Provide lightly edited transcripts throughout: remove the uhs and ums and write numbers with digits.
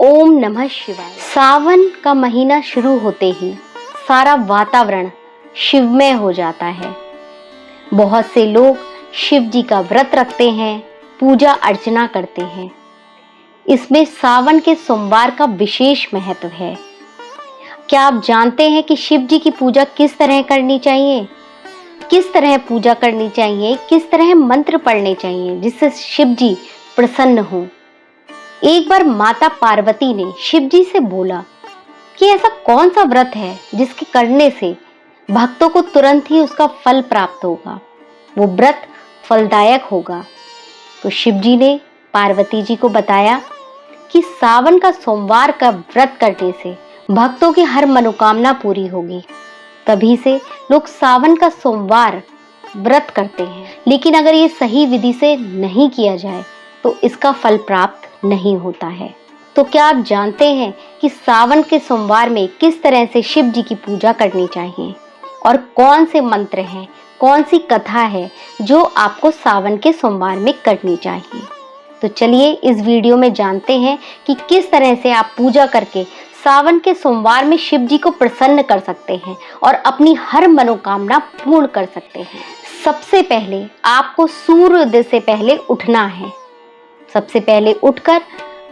ओम नमः शिवाय। सावन का महीना शुरू होते ही सारा वातावरण शिवमय हो जाता है। बहुत से लोग शिव जी का व्रत रखते हैं, पूजा अर्चना करते हैं। इसमें सावन के सोमवार का विशेष महत्व है। क्या आप जानते हैं कि शिव जी की पूजा किस तरह करनी चाहिए? किस तरह पूजा करनी चाहिए, किस तरह मंत्र पढ़ने चाहिए जिससे शिव जी प्रसन्न हो। एक बार माता पार्वती ने शिव जी से बोला कि ऐसा कौन सा व्रत है जिसके करने से भक्तों को तुरंत ही उसका फल प्राप्त होगा, वो व्रत फलदायक होगा। तो शिव जी ने पार्वती जी को बताया कि सावन का सोमवार का व्रत करने से भक्तों की हर मनोकामना पूरी होगी। तभी से लोग सावन का सोमवार व्रत करते हैं। लेकिन अगर ये सही विधि से नहीं किया जाए तो इसका फल प्राप्त नहीं होता है। तो क्या आप जानते हैं कि सावन के सोमवार में किस तरह से शिव जी की पूजा करनी चाहिए और कौन से मंत्र हैं, कौन सी कथा है जो आपको सावन के सोमवार में करनी चाहिए? तो चलिए इस वीडियो में जानते हैं कि किस तरह से आप पूजा करके सावन के सोमवार में शिव जी को प्रसन्न कर सकते हैं और अपनी हर मनोकामना पूर्ण कर सकते हैं। सबसे पहले आपको सूर्योदय से पहले उठना है। सबसे पहले उठकर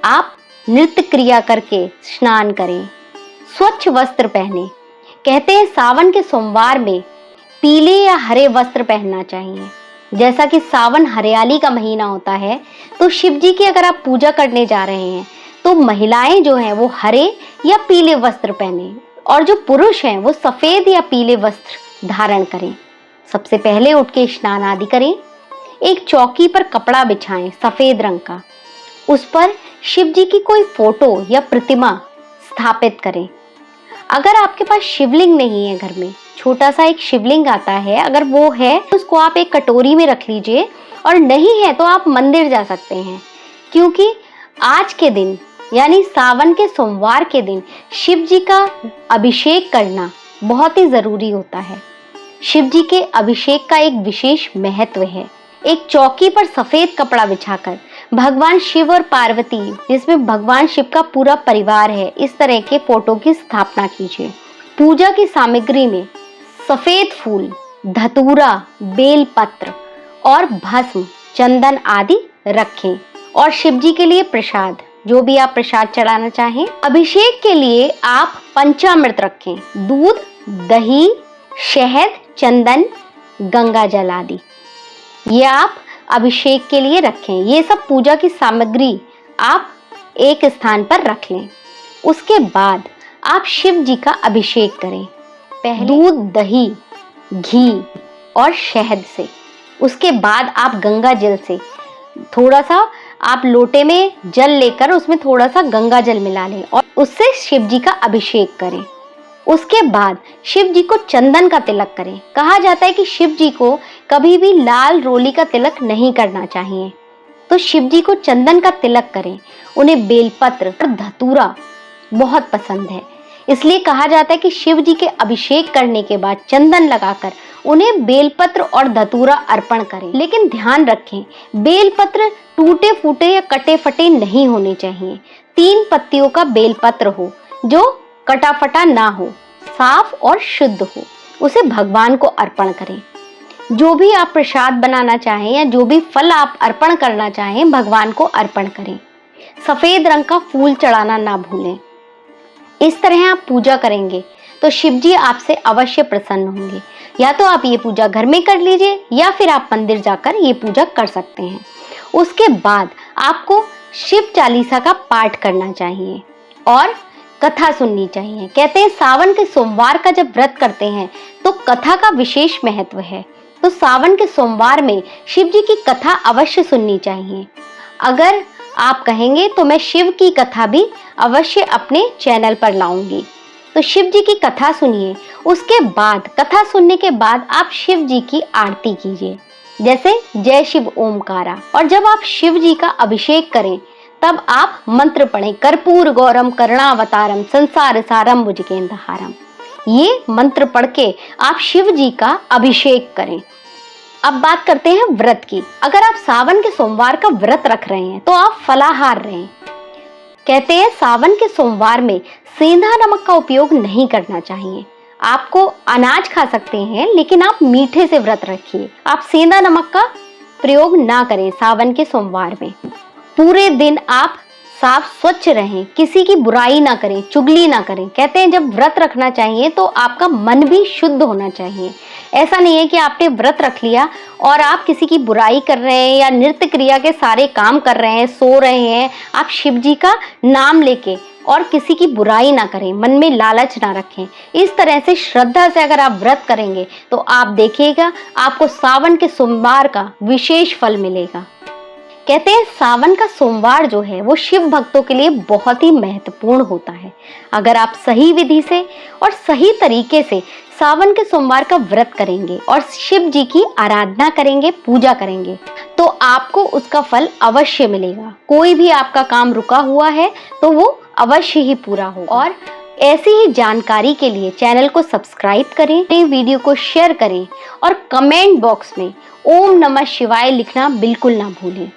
आप नृत्य क्रिया करके स्नान करें, स्वच्छ वस्त्र पहने। कहते हैं सावन के सोमवार में पीले या हरे वस्त्र पहनना चाहिए। जैसा कि सावन हरियाली का महीना होता है, तो शिव जी की अगर आप पूजा करने जा रहे हैं तो महिलाएं जो हैं वो हरे या पीले वस्त्र पहने और जो पुरुष हैं वो सफेद या पीले वस्त्र धारण करें। सबसे पहले उठ के स्नान आदि करें। एक चौकी पर कपड़ा बिछाएं सफेद रंग का, उस पर शिव जी की कोई फोटो या प्रतिमा स्थापित करें। अगर आपके पास शिवलिंग नहीं है, घर में छोटा सा एक शिवलिंग आता है, अगर वो है तो उसको आप एक कटोरी में रख लीजिए, और नहीं है तो आप मंदिर जा सकते हैं। क्योंकि आज के दिन यानी सावन के सोमवार के दिन शिव जी का अभिषेक करना बहुत ही जरूरी होता है। शिव जी के अभिषेक का एक विशेष महत्व है। एक चौकी पर सफेद कपड़ा बिछाकर भगवान शिव और पार्वती, जिसमें भगवान शिव का पूरा परिवार है, इस तरह के फोटो की स्थापना कीजिए। पूजा की सामग्री में सफेद फूल, धतूरा, बेलपत्र और भस्म, चंदन आदि रखें। और शिव जी के लिए प्रसाद, जो भी आप प्रसाद चढ़ाना चाहें। अभिषेक के लिए आप पंचामृत रखें, दूध, दही, शहद, चंदन, गंगा जल आदि। ये आप अभिषेक के लिए रखें। ये सब पूजा की सामग्री आप एक स्थान पर रख लें। उसके बाद आप शिव जी का अभिषेक करें, पहले दूध, दही, घी और शहद से। उसके बाद आप गंगा जल से थोड़ा सा, आप लोटे में जल लेकर उसमें थोड़ा सा गंगा जल मिला लें और उससे शिव जी का अभिषेक करें। उसके बाद शिव जी को चंदन का तिलक करें। कहा जाता है कि शिव जी को कभी भी लाल रोली का तिलक नहीं करना चाहिए, तो शिव जी को चंदन का तिलक करें। उन्हें बेलपत्र और धतूरा बहुत पसंद है, इसलिए कहा जाता है कि शिव जी के अभिषेक करने के बाद चंदन लगाकर उन्हें बेलपत्र और धतूरा अर्पण करें। लेकिन ध्यान रखें, बेलपत्र टूटे फूटे या कटे फटे नहीं होने चाहिए। 3 पत्तियों का बेलपत्र हो जो कटा फटा ना हो, साफ और शुद्ध हो, उसे भगवान को अर्पण करें। जो भी आप प्रसाद बनाना चाहें या जो भी फल आप अर्पण करना चाहें, भगवान को अर्पण करें। सफेद रंग का फूल चढ़ाना ना भूलें। इस तरह आप पूजा करेंगे तो शिव जी आपसे अवश्य प्रसन्न होंगे। या तो आप ये पूजा घर में कर लीजिए या फिर आप मंदिर जाकर ये पूजा कर सकते हैं। उसके बाद आपको शिव चालीसा का पाठ करना चाहिए और कथा सुननी चाहिए। कहते हैं सावन के सोमवार का जब व्रत करते हैं तो कथा का विशेष महत्व है। तो सावन के सोमवार में शिव जी की कथा अवश्य सुननी चाहिए। अगर आप कहेंगे तो मैं शिव की कथा भी अवश्य अपने चैनल पर लाऊंगी। तो शिव जी की कथा सुनिए। उसके बाद, कथा सुनने के बाद आप शिव जी की आरती कीजिए, जैसे जय शिव ओमकारा। और जब आप शिव जी का अभिषेक करें तब आप मंत्र पढ़ें, कर्पूर गौरम करुणावतारम संसार सारम भुजगेंद्रहारम। ये मंत्र पढ़ के आप शिव जी का अभिषेक करें। अब बात करते हैं व्रत की। अगर आप सावन के सोमवार का व्रत रख रहे हैं तो आप फलाहार रहें। कहते हैं सावन के सोमवार में सेंधा नमक का उपयोग नहीं करना चाहिए। आपको अनाज खा सकते हैं, लेकिन आप मीठे से व्रत रखिए। आप सेंधा नमक का प्रयोग ना करें सावन के सोमवार में। पूरे दिन आप साफ स्वच्छ रहें, किसी की बुराई ना करें, चुगली ना करें। कहते हैं जब व्रत रखना चाहिए तो आपका मन भी शुद्ध होना चाहिए। ऐसा नहीं है कि आपने व्रत रख लिया और आप किसी की बुराई कर रहे हैं या नृत्य क्रिया के सारे काम कर रहे हैं, सो रहे हैं। आप शिव जी का नाम लेके और किसी की बुराई ना करें, मन में लालच ना रखें। इस तरह से श्रद्धा से अगर आप व्रत करेंगे तो आप देखिएगा आपको सावन के सोमवार का विशेष फल मिलेगा। कहते हैं सावन का सोमवार जो है वो शिव भक्तों के लिए बहुत ही महत्वपूर्ण होता है। अगर आप सही विधि से और सही तरीके से सावन के सोमवार का व्रत करेंगे और शिव जी की आराधना करेंगे, पूजा करेंगे, तो आपको उसका फल अवश्य मिलेगा। कोई भी आपका काम रुका हुआ है तो वो अवश्य ही पूरा होगा। और ऐसी ही जानकारी के लिए चैनल को सब्सक्राइब करें, वीडियो को शेयर करें और कमेंट बॉक्स में ओम नमः शिवाय लिखना बिल्कुल ना भूलें।